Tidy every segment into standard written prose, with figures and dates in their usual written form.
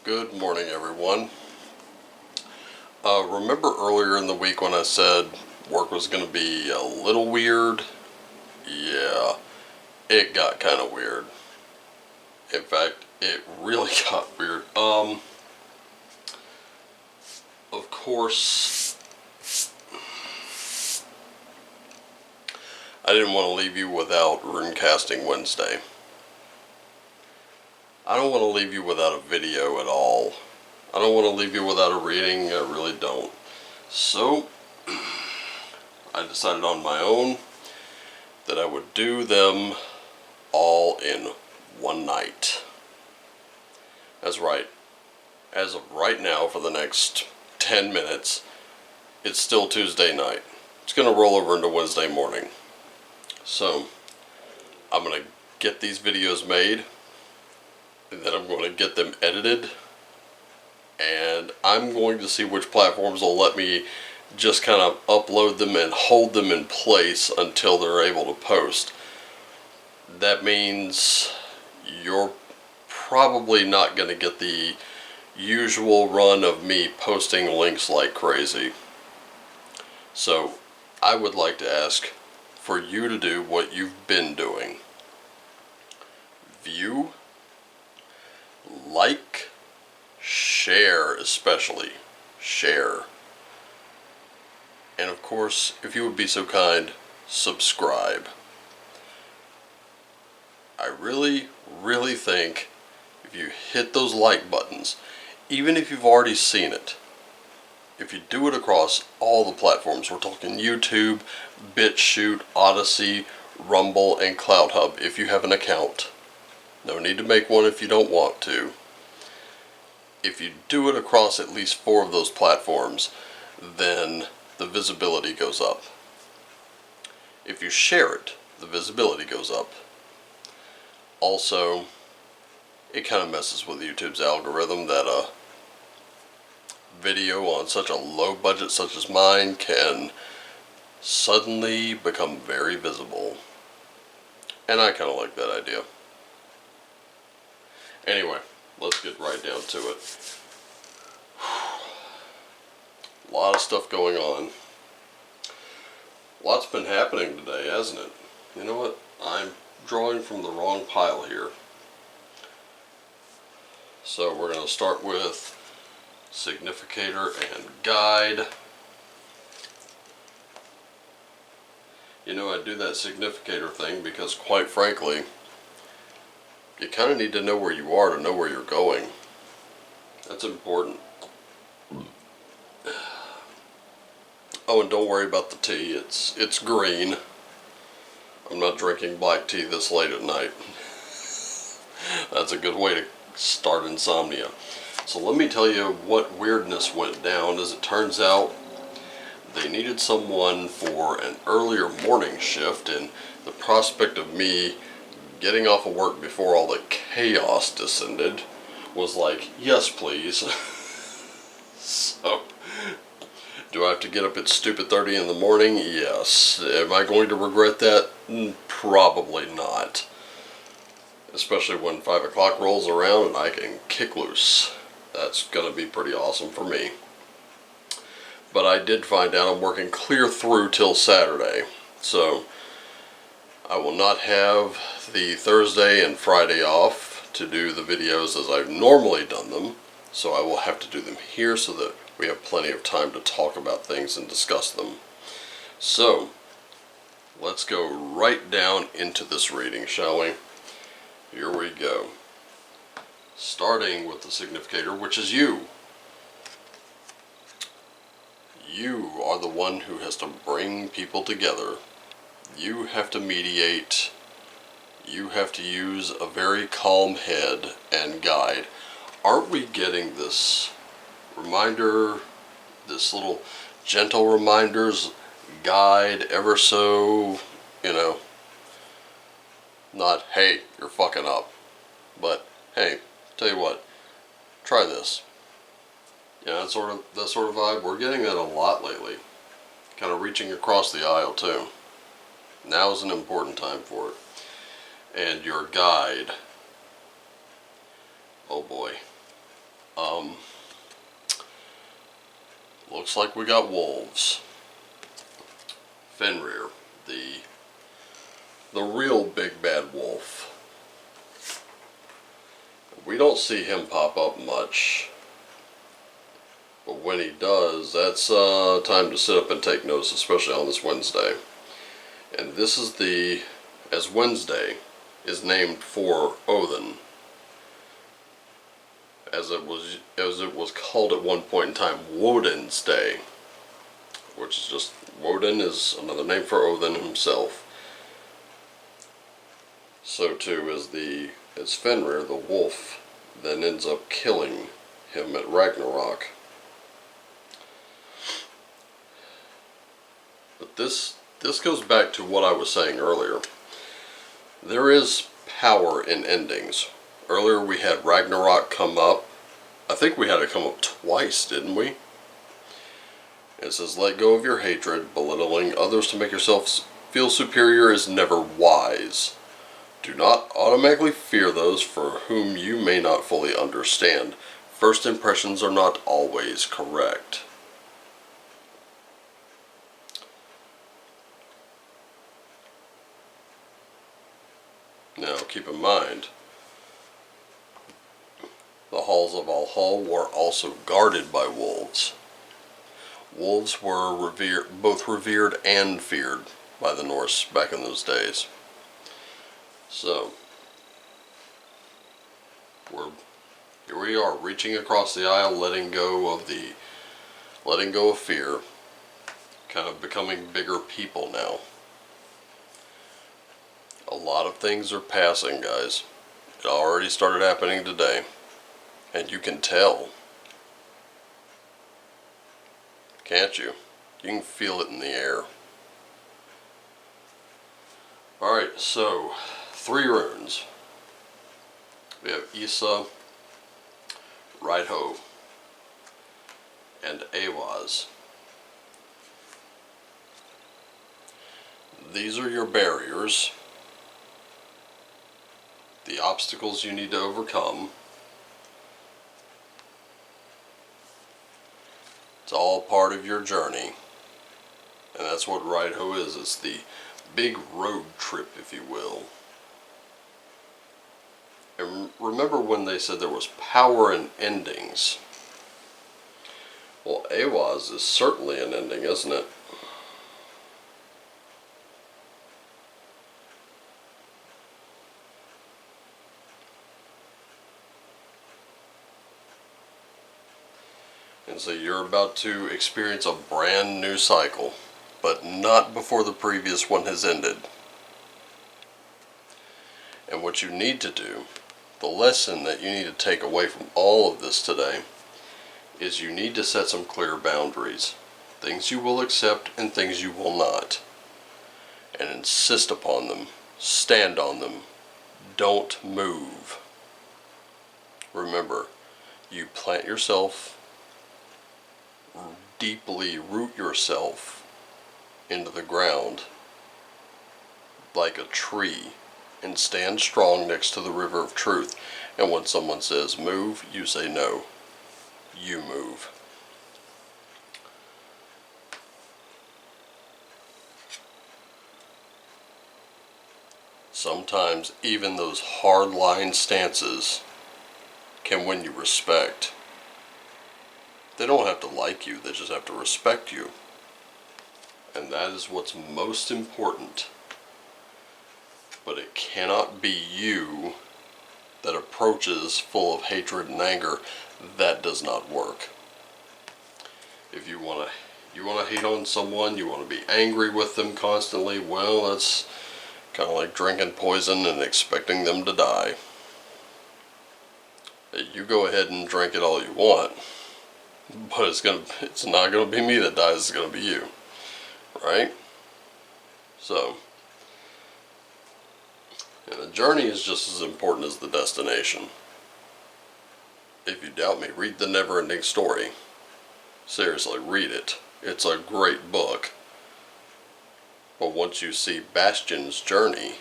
Good morning, everyone. Remember earlier in the week when I said work was going to be a little weird? Yeah, it got kind of weird. In fact, it really got weird. Of course, I didn't want to leave you without Runecasting Wednesday. I don't want to leave you without a video at all. I don't want to leave you without a reading, I really don't. So, I decided on my own that I would do them all in one night. That's right. As of right now, for the next 10 minutes, it's still Tuesday night. It's going to roll over into Wednesday morning. So, I'm going to get these videos made, and then I'm going to get them edited, and I'm going to see which platforms will let me just kind of upload them and hold them in place until they're able to post. That means you're probably not going to get the usual run of me posting links like crazy. So I would like to ask for you to do what you've been doing. View, like, share, especially share. And of course, if you would be so kind, subscribe. I really think if you hit those like buttons, even if you've already seen it, if you do it across all the platforms, we're talking YouTube, BitChute, Odyssey, Rumble, and Clouthub, if you have an account. No need to make one if you don't want to. If you do it across at least 4 of those platforms, then the visibility goes up. If you share it, the visibility goes up. Also, it kind of messes with YouTube's algorithm that a video on such a low budget such as mine can suddenly become very visible. And I kind of like that idea. Anyway, let's get right down to it. A lot of stuff going on. Lots been happening today, hasn't it? You know what? I'm drawing from the wrong pile here. So we're going to start with significator and guide. You know, I do that significator thing because, quite frankly, you kind of need to know where you are to know where you're going. That's important. Oh, and don't worry about the tea. It's green. I'm not drinking black tea this late at night. That's a good way to start insomnia. So let me tell you what weirdness went down. As it turns out, they needed someone for an earlier morning shift, and the prospect of me getting off of work before all the chaos descended was like, yes please. So, do I have to get up at stupid 30 in the morning? Yes. Am I going to regret that? Probably not. Especially when 5 o'clock rolls around and I can kick loose. That's going to be pretty awesome for me. But I did find out I'm working clear through till Saturday. So, I will not have the Thursday and Friday off to do the videos as I've normally done them. So I will have to do them here so that we have plenty of time to talk about things and discuss them. So, let's go right down into this reading, shall we? Here we go. Starting with the significator, which is you. You are the one who has to bring people together. You have to mediate. You have to use a very calm head and guide. Aren't we getting this reminder, this little gentle reminders, guide, ever so, not, hey, you're fucking up, but, hey, tell you what, try this. Yeah, that sort of vibe. We're getting that a lot lately. Kind of reaching across the aisle, too. Now is an important time for it. And your guide. Oh boy. Um, looks like we got wolves. Fenrir, the real big bad wolf. We don't see him pop up much, but when he does, that's time to sit up and take notice, especially on this Wednesday. And this is as Wednesday is named for Odin, as it was called at one point in time, Woden's Day, which is just, Woden is another name for Odin himself. So too is Fenrir, the wolf, then ends up killing him at Ragnarok. But this goes back to what I was saying earlier. There is power in endings. Earlier we had Ragnarok come up. I think we had it come up twice, didn't we? It says, let go of your hatred. Belittling others to make yourself feel superior is never wise. Do not automatically fear those for whom you may not fully understand. First impressions are not always correct. Now, keep in mind, the halls of Valhalla were also guarded by wolves. Wolves were both revered and feared by the Norse back in those days. So, here we are, reaching across the aisle, letting go of fear, kind of becoming bigger people now. A lot of things are passing, guys. It already started happening today, and you can tell, can't you? You can feel it in the air. Alright, so 3 runes. We have Isa, Rider-Waite, and Awaz. These are your barriers, the obstacles you need to overcome. It's all part of your journey, and that's what Rider-Waite is. It's the big road trip, if you will. And remember when they said there was power in endings? Well, Awaz is certainly an ending, isn't it? And so you're about to experience a brand new cycle, but not before the previous one has ended. And what you need to do, the lesson that you need to take away from all of this today, is you need to set some clear boundaries. Things you will accept and things you will not. And insist upon them. Stand on them. Don't move. Remember, you plant yourself, deeply root yourself into the ground like a tree, and stand strong next to the river of truth. And when someone says move, you say no. You move. Sometimes even those hard-line stances can win you respect. They don't have to like you, they just have to respect you. And that is what's most important. But it cannot be you that approaches full of hatred and anger. That does not work. If you want to hate on someone, you want to be angry with them constantly, well, that's kind of like drinking poison and expecting them to die. You go ahead and drink it all you want, but it's not going to be me that dies, it's going to be you. Right? So, and the journey is just as important as the destination. If you doubt me, read The Never-Ending Story. Seriously, read it. It's a great book. But once you see Bastion's journey,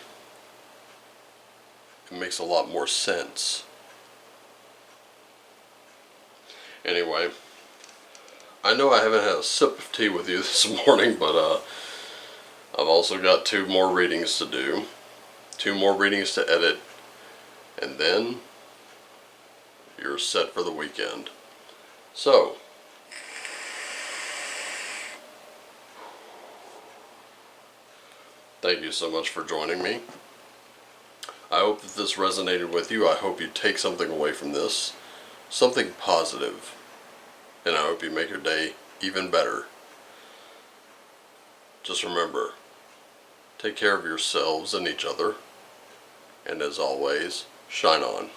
it makes a lot more sense. Anyway, I know I haven't had a sip of tea with you this morning, but I've also got 2 more readings to do. 2 more readings to edit. And then you're set for the weekend. So, thank you so much for joining me. I hope that this resonated with you. I hope you take something away from this. Something positive. And I hope you make your day even better. Just remember, take care of yourselves and each other. And as always, shine on.